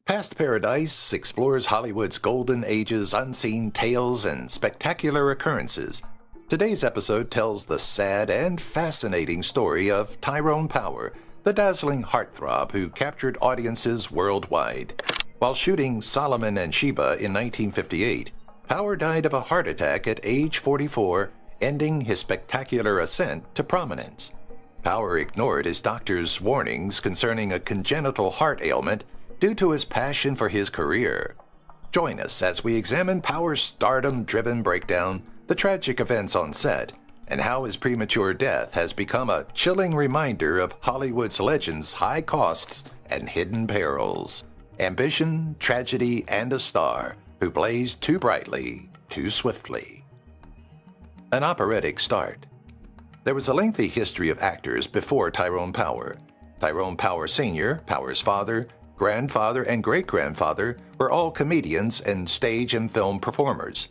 Past Paradise explores Hollywood's golden age's unseen tales and spectacular occurrences. Today's episode tells the sad and fascinating story of Tyrone Power, the dazzling heartthrob who captured audiences worldwide. While shooting Solomon and Sheba in 1958, Power died of a heart attack at age 44, ending his spectacular ascent to prominence. Power ignored his doctor's warnings concerning a congenital heart ailment due to his passion for his career. Join us as we examine Power's stardom-driven breakdown, the tragic events on set, and how his premature death has become a chilling reminder of Hollywood's legends' high costs and hidden perils. Ambition, tragedy, and a star who blazed too brightly, too swiftly. An operatic start. There was a lengthy history of actors before Tyrone Power. Tyrone Power Sr., Power's father, grandfather, and great-grandfather were all comedians and stage and film performers.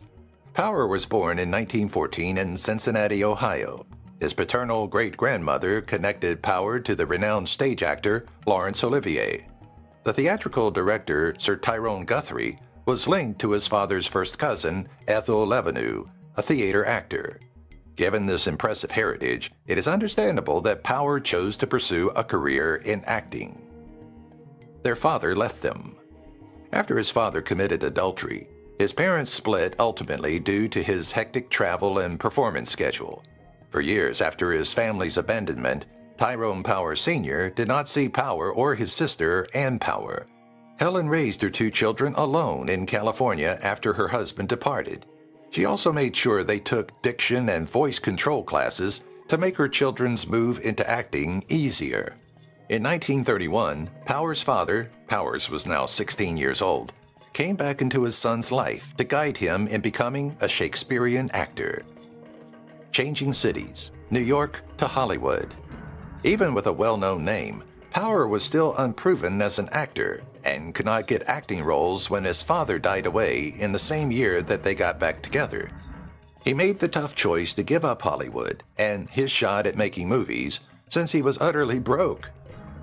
Power was born in 1914 in Cincinnati, Ohio. His paternal great-grandmother connected Power to the renowned stage actor Laurence Olivier. The theatrical director, Sir Tyrone Guthrie, was linked to his father's first cousin, Ethel Leavenworth, a theater actor. Given this impressive heritage, it is understandable that Power chose to pursue a career in acting. Their father left them. After his father committed adultery, his parents split ultimately due to his hectic travel and performance schedule. For years after his family's abandonment, Tyrone Power Sr. did not see Power or his sister, Ann Power. Helen raised her two children alone in California after her husband departed. She also made sure they took diction and voice control classes to make her children's move into acting easier. In 1931, Power's father, Powers was now 16 years old, came back into his son's life to guide him in becoming a Shakespearean actor. Changing cities, New York to Hollywood. Even with a well-known name, Power was still unproven as an actor and could not get acting roles when his father died away in the same year that they got back together. He made the tough choice to give up Hollywood and his shot at making movies since he was utterly broke.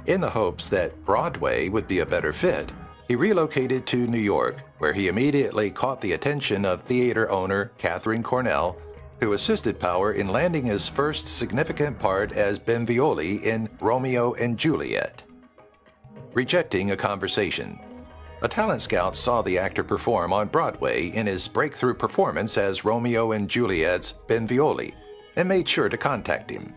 In the hopes that Broadway would be a better fit, he relocated to New York, where he immediately caught the attention of theater owner Katharine Cornell, who assisted Power in landing his first significant part as Benvolio in Romeo and Juliet. Rejecting a conversation. A talent scout saw the actor perform on Broadway in his breakthrough performance as Romeo and Juliet's Benvolio and made sure to contact him.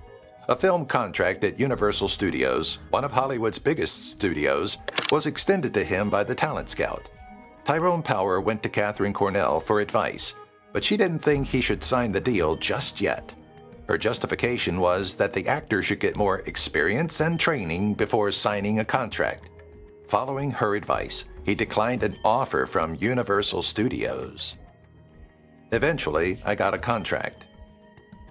A film contract at Universal Studios, one of Hollywood's biggest studios, was extended to him by the talent scout. Tyrone Power went to Katharine Cornell for advice, but she didn't think he should sign the deal just yet. Her justification was that the actor should get more experience and training before signing a contract. Following her advice, he declined an offer from Universal Studios. Eventually, I got a contract.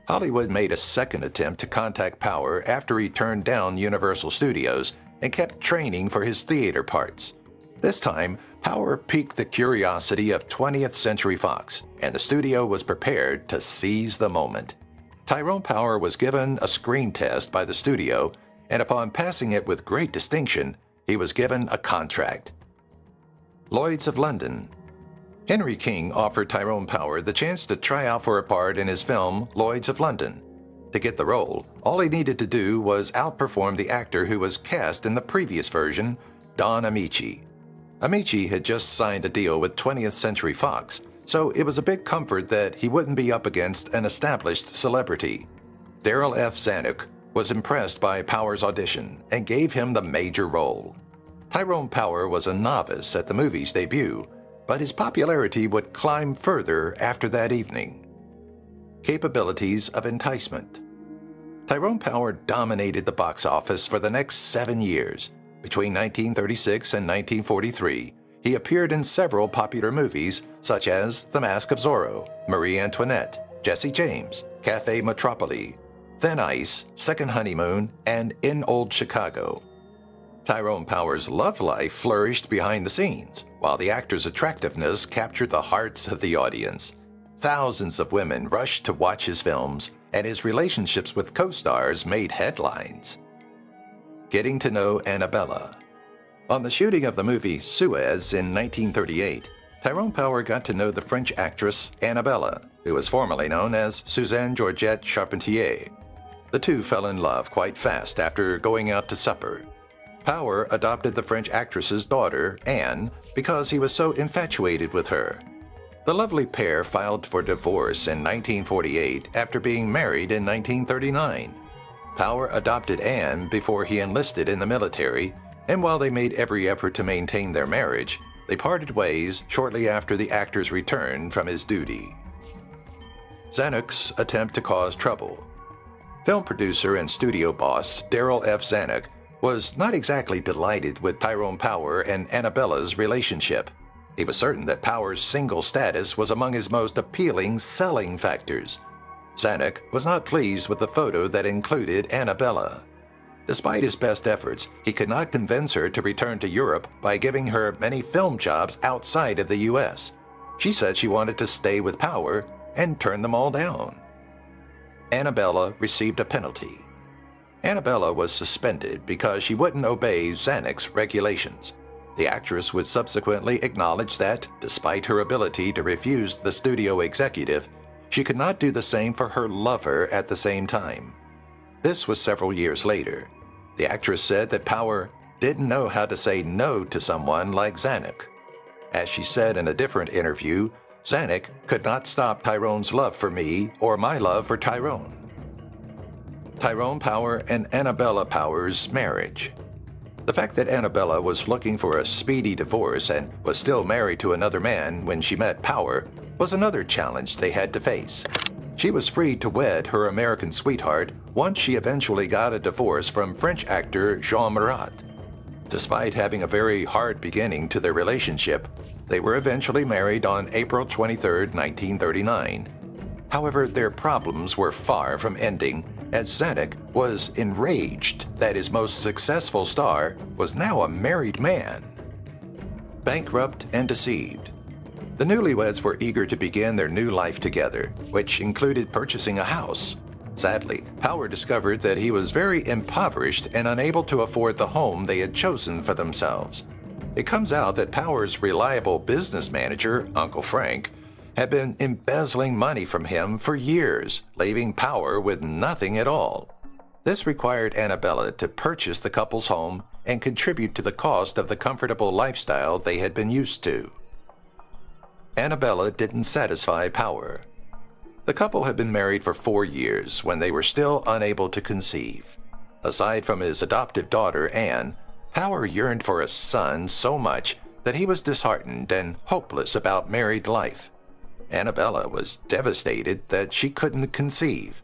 Hollywood made a second attempt to contact Power after he turned down Universal Studios and kept training for his theater parts. This time, Power piqued the curiosity of 20th Century Fox, and the studio was prepared to seize the moment. Tyrone Power was given a screen test by the studio, and upon passing it with great distinction, he was given a contract. Lloyd's of London. Henry King offered Tyrone Power the chance to try out for a part in his film Lloyd's of London. To get the role, all he needed to do was outperform the actor who was cast in the previous version, Don Ameche. Ameche had just signed a deal with 20th Century Fox, so it was a big comfort that he wouldn't be up against an established celebrity. Darryl F. Zanuck was impressed by Power's audition and gave him the major role. Tyrone Power was a novice at the movie's debut, but his popularity would climb further after that evening. Capabilities of enticement. Tyrone Power dominated the box office for the next 7 years. Between 1936 and 1943, he appeared in several popular movies such as The Mask of Zorro, Marie Antoinette, Jesse James, Café Metropole, Thin Ice, Second Honeymoon, and In Old Chicago. Tyrone Power's love life flourished behind the scenes, while the actor's attractiveness captured the hearts of the audience. Thousands of women rushed to watch his films, and his relationships with co-stars made headlines. Getting to know Annabella. On the shooting of the movie Suez in 1938, Tyrone Power got to know the French actress Annabella, who was formerly known as Suzanne Georgette Charpentier. The two fell in love quite fast after going out to supper. Power adopted the French actress's daughter, Anne, because he was so infatuated with her. The lovely pair filed for divorce in 1948 after being married in 1939. Power adopted Anne before he enlisted in the military, and while they made every effort to maintain their marriage, they parted ways shortly after the actor's return from his duty. Zanuck's attempt to cause trouble. Film producer and studio boss Darryl F. Zanuck was not exactly delighted with Tyrone Power and Annabella's relationship. He was certain that Power's single status was among his most appealing selling factors. Zanuck was not pleased with the photo that included Annabella. Despite his best efforts, he could not convince her to return to Europe by giving her many film jobs outside of the U.S. She said she wanted to stay with Power and turned them all down. Annabella received a penalty. Annabella was suspended because she wouldn't obey Zanuck's regulations. The actress would subsequently acknowledge that, despite her ability to refuse the studio executive, she could not do the same for her lover at the same time. This was several years later. The actress said that Power didn't know how to say no to someone like Zanuck. As she said in a different interview, Zanuck could not stop Tyrone's love for me or my love for Tyrone. Tyrone Power and Annabella Power's marriage. The fact that Annabella was looking for a speedy divorce and was still married to another man when she met Power was another challenge they had to face. She was free to wed her American sweetheart once she eventually got a divorce from French actor Jean Marat. Despite having a very hard beginning to their relationship, they were eventually married on April 23, 1939. However, their problems were far from ending, as Zanuck was enraged that his most successful star was now a married man. Bankrupt and deceived. The newlyweds were eager to begin their new life together, which included purchasing a house. Sadly, Power discovered that he was very impoverished and unable to afford the home they had chosen for themselves. It comes out that Power's reliable business manager, Uncle Frank, had been embezzling money from him for years, leaving Power with nothing at all. This required Annabella to purchase the couple's home and contribute to the cost of the comfortable lifestyle they had been used to. Annabella didn't satisfy Power. The couple had been married for 4 years when they were still unable to conceive. Aside from his adoptive daughter, Anne, Power yearned for a son so much that he was disheartened and hopeless about married life. Annabella was devastated that she couldn't conceive.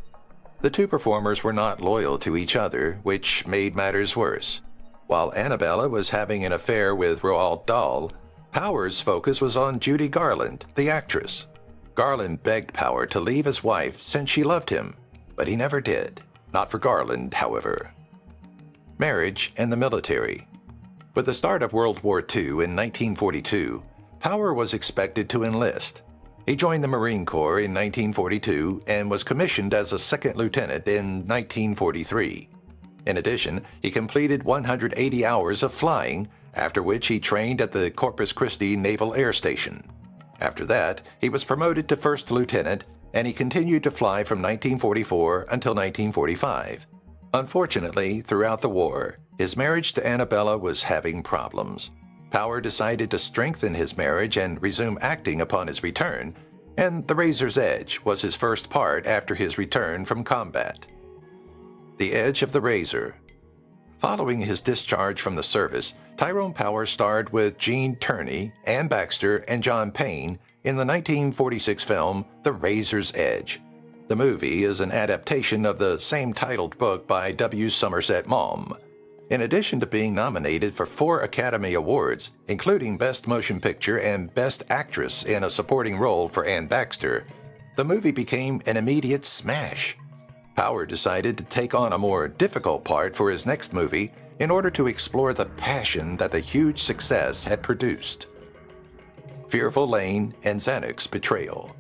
The two performers were not loyal to each other, which made matters worse. While Annabella was having an affair with Roald Dahl, Power's focus was on Judy Garland, the actress. Garland begged Power to leave his wife since she loved him, but he never did. Not for Garland, however. Marriage and the military. With the start of World War II in 1942, Power was expected to enlist. He joined the Marine Corps in 1942 and was commissioned as a second lieutenant in 1943. In addition, he completed 180 hours of flying, after which he trained at the Corpus Christi Naval Air Station. After that, he was promoted to first lieutenant, and he continued to fly from 1944 until 1945. Unfortunately, throughout the war, his marriage to Annabella was having problems. Power decided to strengthen his marriage and resume acting upon his return, and The Razor's Edge was his first part after his return from combat. The Edge of the Razor. Following his discharge from the service, Tyrone Power starred with Gene Tierney, Ann Baxter, and John Payne in the 1946 film The Razor's Edge. The movie is an adaptation of the same-titled book by W. Somerset Maugham. In addition to being nominated for 4 Academy Awards, including Best Motion Picture and Best Actress in a Supporting Role for Ann Baxter, the movie became an immediate smash. Power decided to take on a more difficult part for his next movie in order to explore the passion that the huge success had produced. Fearful Lane and Zanuck's betrayal.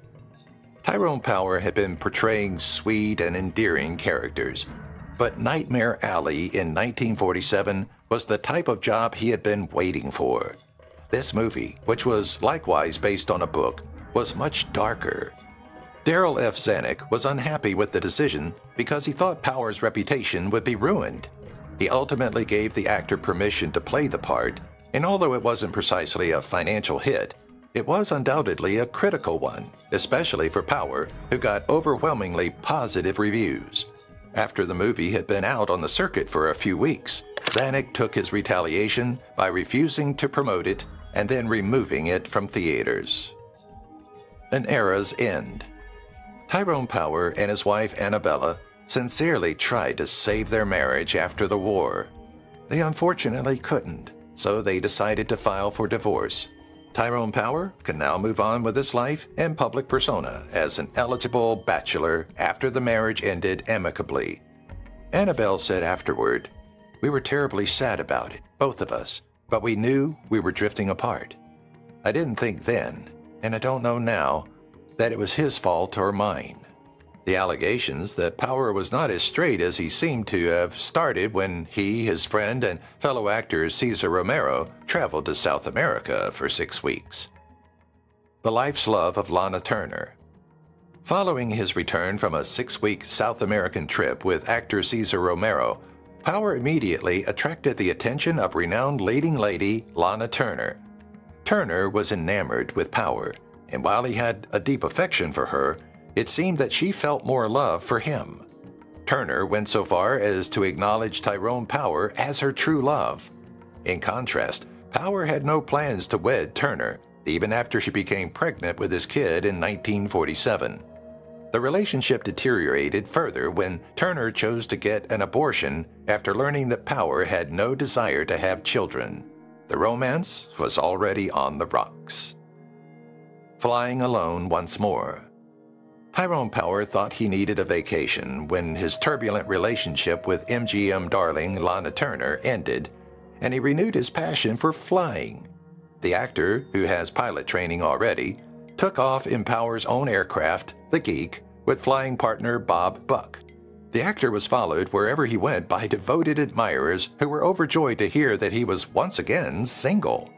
Tyrone Power had been portraying sweet and endearing characters, but Nightmare Alley in 1947 was the type of job he had been waiting for. This movie, which was likewise based on a book, was much darker. Darryl F. Zanuck was unhappy with the decision because he thought Power's reputation would be ruined. He ultimately gave the actor permission to play the part, and although it wasn't precisely a financial hit, it was undoubtedly a critical one, especially for Power, who got overwhelmingly positive reviews. After the movie had been out on the circuit for a few weeks, Zanuck took his retaliation by refusing to promote it and then removing it from theaters. An era's end. Tyrone Power and his wife Annabella sincerely tried to save their marriage after the war. They unfortunately couldn't, so they decided to file for divorce. Tyrone Power can now move on with his life and public persona as an eligible bachelor after the marriage ended amicably. Annabelle said afterward, "We were terribly sad about it, both of us, but we knew we were drifting apart. I didn't think then, and I don't know now, that it was his fault or mine." The allegations that Power was not as straight as he seemed to have started when he, his friend, and fellow actor Cesar Romero traveled to South America for 6 weeks. The life's love of Lana Turner. Following his return from a 6-week South American trip with actor Cesar Romero, Power immediately attracted the attention of renowned leading lady Lana Turner. Turner was enamored with Power, and while he had a deep affection for her, it seemed that she felt more love for him. Turner went so far as to acknowledge Tyrone Power as her true love. In contrast, Power had no plans to wed Turner, even after she became pregnant with his kid in 1947. The relationship deteriorated further when Turner chose to get an abortion after learning that Power had no desire to have children. The romance was already on the rocks. Flying alone once more. Tyrone Power thought he needed a vacation when his turbulent relationship with MGM darling Lana Turner ended, and he renewed his passion for flying. The actor, who has pilot training already, took off in Power's own aircraft, the Geek, with flying partner Bob Buck. The actor was followed wherever he went by devoted admirers who were overjoyed to hear that he was once again single.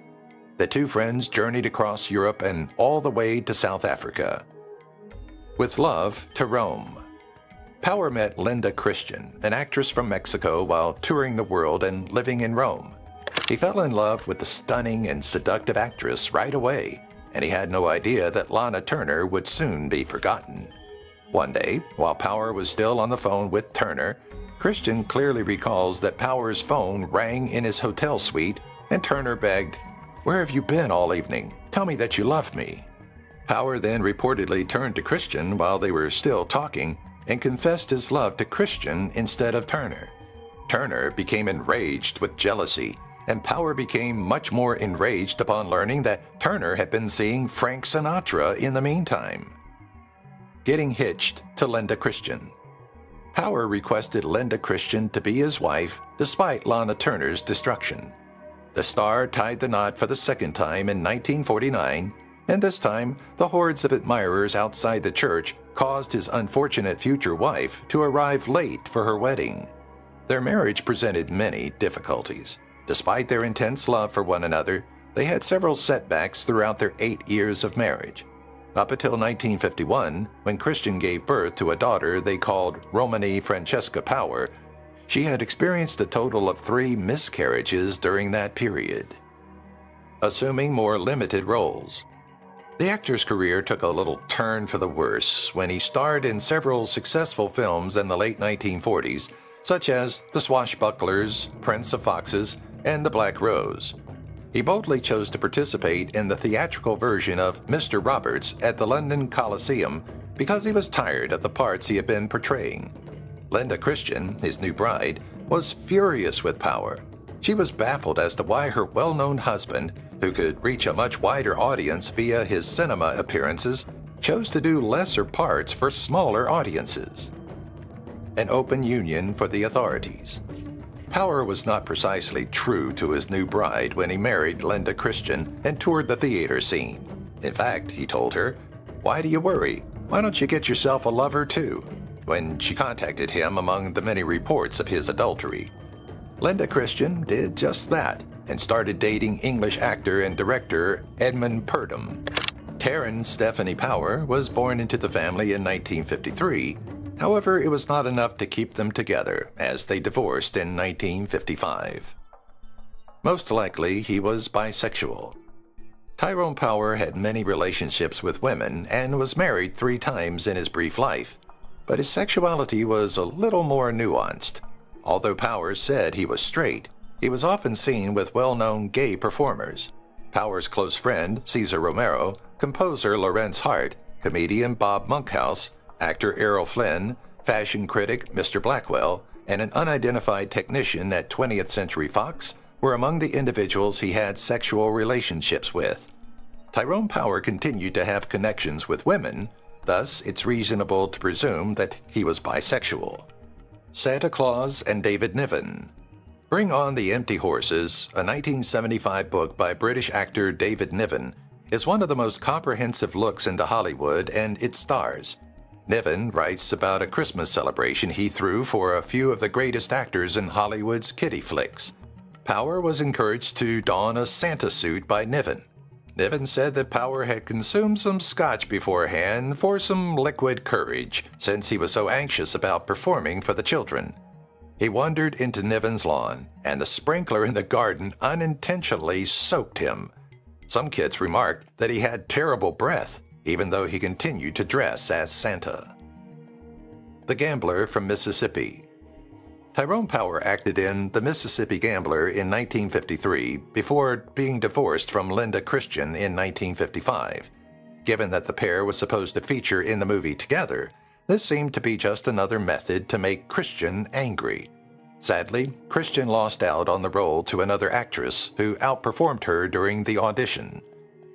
The two friends journeyed across Europe and all the way to South Africa. With love to Rome. Power met Linda Christian, an actress from Mexico, while touring the world and living in Rome. He fell in love with the stunning and seductive actress right away, and he had no idea that Lana Turner would soon be forgotten. One day, while Power was still on the phone with Turner, Christian clearly recalls that Power's phone rang in his hotel suite, and Turner begged, "Where have you been all evening? Tell me that you love me." Power then reportedly turned to Christian while they were still talking and confessed his love to Christian instead of Turner. Turner became enraged with jealousy, and Power became much more enraged upon learning that Turner had been seeing Frank Sinatra in the meantime. Getting hitched to Linda Christian. Power requested Linda Christian to be his wife despite Lana Turner's destruction. The star tied the knot for the second time in 1949, and this time the hordes of admirers outside the church caused his unfortunate future wife to arrive late for her wedding. Their marriage presented many difficulties. Despite their intense love for one another, they had several setbacks throughout their 8 years of marriage. Up until 1951, when Christian gave birth to a daughter they called Romany Francesca Power, she had experienced a total of 3 miscarriages during that period. Assuming more limited roles. The actor's career took a little turn for the worse when he starred in several successful films in the late 1940s, such as The Swashbucklers, Prince of Foxes, and The Black Rose. He boldly chose to participate in the theatrical version of Mr. Roberts at the London Coliseum because he was tired of the parts he had been portraying. Linda Christian, his new bride, was furious with Power. She was baffled as to why her well-known husband, who could reach a much wider audience via his cinema appearances, chose to do lesser parts for smaller audiences. An open union for the authorities. Power was not precisely true to his new bride when he married Linda Christian and toured the theater scene. In fact, he told her, "Why do you worry? Why don't you get yourself a lover too?" when she contacted him among the many reports of his adultery. Linda Christian did just that and started dating English actor and director Edmund Purdom. Taryn Stephanie Power was born into the family in 1953. However, it was not enough to keep them together, as they divorced in 1955. Most likely, he was bisexual. Tyrone Power had many relationships with women and was married 3 times in his brief life, but his sexuality was a little more nuanced. Although Power said he was straight, he was often seen with well-known gay performers. Power's close friend, Cesar Romero, composer Lorenz Hart, comedian Bob Monkhouse, actor Errol Flynn, fashion critic Mr. Blackwell, and an unidentified technician at 20th Century Fox were among the individuals he had sexual relationships with. Tyrone Power continued to have connections with women, thus it's reasonable to presume that he was bisexual. Santa Claus and David Niven. Bring On the Empty Horses, a 1975 book by British actor David Niven, is one of the most comprehensive looks into Hollywood and its stars. Niven writes about a Christmas celebration he threw for a few of the greatest actors in Hollywood's kiddie flicks. Power was encouraged to don a Santa suit by Niven. Niven said that Power had consumed some scotch beforehand for some liquid courage, since he was so anxious about performing for the children. He wandered into Niven's lawn, and the sprinkler in the garden unintentionally soaked him. Some kids remarked that he had terrible breath, even though he continued to dress as Santa. The Gambler from Mississippi. Tyrone Power acted in The Mississippi Gambler in 1953 before being divorced from Linda Christian in 1955. Given that the pair was supposed to feature in the movie together, this seemed to be just another method to make Christian angry. Sadly, Christian lost out on the role to another actress who outperformed her during the audition.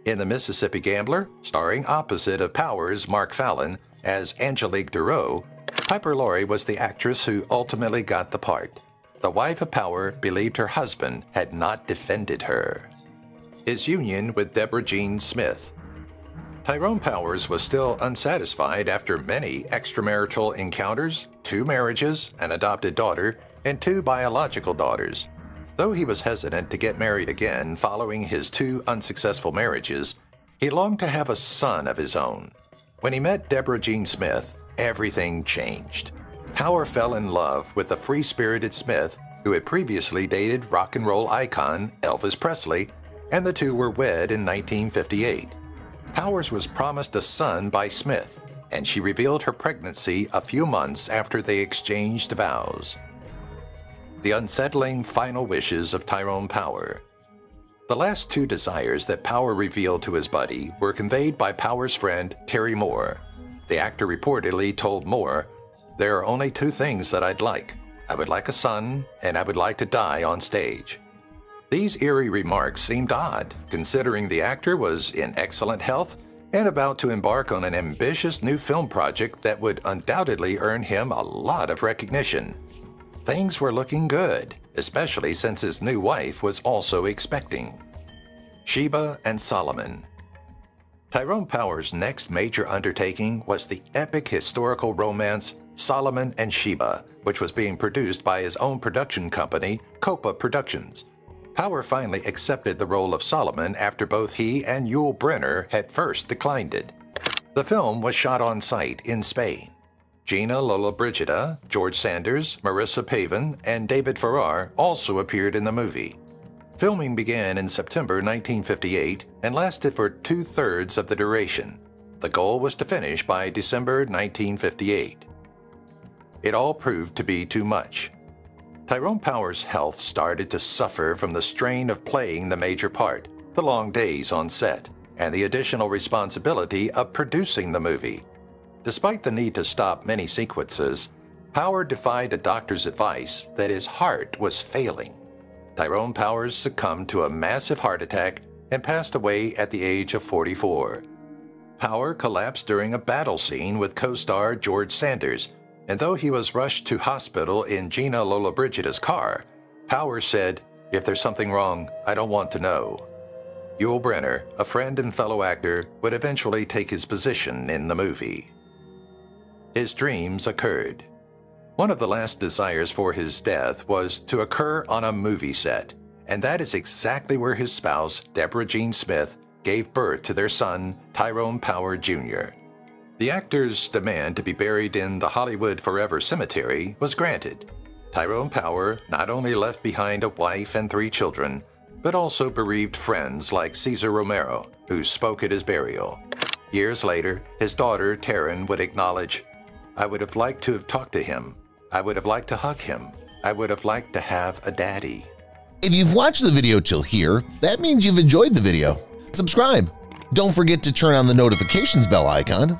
In The Mississippi Gambler, starring opposite of Power's Mark Fallon as Angelique Duro, Piper Laurie was the actress who ultimately got the part. The wife of Power believed her husband had not defended her. His union with Deborah Jean Smith. Tyrone Powers was still unsatisfied after many extramarital encounters, 2 marriages, an adopted daughter, and 2 biological daughters. Though he was hesitant to get married again following his 2 unsuccessful marriages, he longed to have a son of his own. When he met Deborah Jean Smith, everything changed. Power fell in love with the free-spirited Smith, who had previously dated rock and roll icon Elvis Presley, and the 2 were wed in 1958. Powers was promised a son by Smith, and she revealed her pregnancy a few months after they exchanged vows. The unsettling final wishes of Tyrone Power. The last 2 desires that Power revealed to his buddy were conveyed by Power's friend Terry Moore. The actor reportedly told Moore, "There are only 2 things that I'd like. I would like a son, and I would like to die on stage." These eerie remarks seemed odd, considering the actor was in excellent health and about to embark on an ambitious new film project that would undoubtedly earn him a lot of recognition. Things were looking good, especially since his new wife was also expecting. Sheba and Solomon. Tyrone Power's next major undertaking was the epic historical romance Solomon and Sheba, which was being produced by his own production company, Copa Productions. Power finally accepted the role of Solomon after both he and Yul Brynner had first declined it. The film was shot on site in Spain. Gina Lollobrigida, George Sanders, Marissa Pavan, and David Farrar also appeared in the movie. Filming began in September 1958 and lasted for 2/3 of the duration. The goal was to finish by December 1958. It all proved to be too much. Tyrone Power's health started to suffer from the strain of playing the major part, the long days on set, and the additional responsibility of producing the movie. Despite the need to stop many sequences, Power defied a doctor's advice that his heart was failing. Tyrone Powers succumbed to a massive heart attack and passed away at the age of 44. Power collapsed during a battle scene with co-star George Sanders, and though he was rushed to hospital in Gina Lollobrigida's car, Power said, "If there's something wrong, I don't want to know." Yul Brynner, a friend and fellow actor, would eventually take his position in the movie. His dreams occurred. One of the last desires for his death was to occur on a movie set, and that is exactly where his spouse, Deborah Jean Smith, gave birth to their son, Tyrone Power Jr. The actor's demand to be buried in the Hollywood Forever Cemetery was granted. Tyrone Power not only left behind a wife and 3 children, but also bereaved friends like Cesar Romero, who spoke at his burial. Years later, his daughter, Taryn, would acknowledge, "I would have liked to have talked to him. I would have liked to hug him. I would have liked to have a daddy." If you've watched the video till here, that means you've enjoyed the video. Subscribe. Don't forget to turn on the notifications bell icon